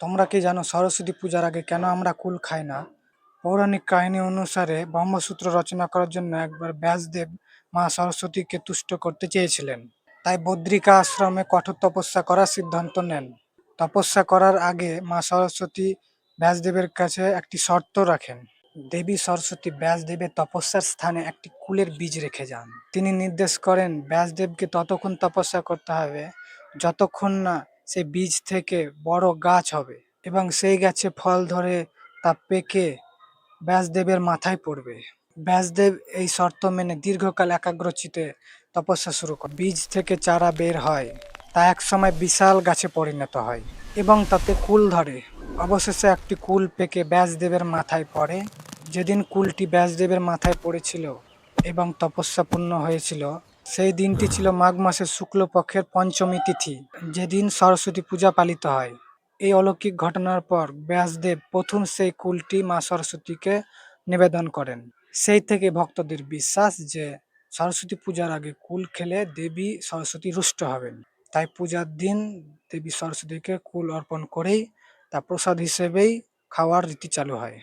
তোমরা কি জানো সরস্বতী পূজার আগে কেন আমরা কুল খাই না? পৌরাণিক কাহিনী অনুসারে ব্রহ্মসূত্র রচনা করার জন্য একবার ব্যাসদেব মা সরস্বতীকে তুষ্ট করতে চেয়েছিলেন। তাই বদ্রিকা আশ্রমে কঠোর তপস্যা করার সিদ্ধান্ত নেন। তপস্যা করার আগে মা সরস্বতী ব্যাসদেবের কাছে একটি শর্ত রাখেন। দেবী সরস্বতী ব্যাসদেবের তপস্যার স্থানে একটি কুলের বীজ রেখে যান। তিনি নির্দেশ করেন ব্যাসদেবকে ততক্ষণ তপস্যা করতে হবে যতক্ষণ না সেই বীজ থেকে বড় গাছ হবে এবং সেই গাছে ফল ধরে তা পেকে ব্যাসদেবের মাথায় পড়বে। ব্যাসদেব এই শর্ত মেনে দীর্ঘকাল একাগ্রচিত্তে তপস্যা শুরু করে। বীজ থেকে চারা বের হয়, তা একসময় বিশাল গাছে পরিণত হয় এবং তাতে কুল ধরে। অবশেষে একটি কুল পেকে ব্যাসদেবের মাথায় পড়ে। যেদিন কুলটি ব্যাসদেবের মাথায় পড়েছিল এবং তপস্যা পূর্ণ হয়েছিল, সেই দিনটি ছিল মাঘ মাসের শুক্লপক্ষের পঞ্চমী তিথি, যেদিন সরস্বতী পূজা পালিত হয়। এই অলৌকিক ঘটনার পর ব্যাসদেব প্রথম সেই কুলটি মা সরস্বতীকে নিবেদন করেন। সেই থেকে ভক্তদের বিশ্বাস যে সরস্বতী পূজার আগে কুল খেলে দেবী সরস্বতী রুষ্ট হবেন। তাই পূজার দিন দেবী সরস্বতীকে কুল অর্পণ করেই তা প্রসাদ হিসেবেই খাওয়ার রীতি চালু হয়।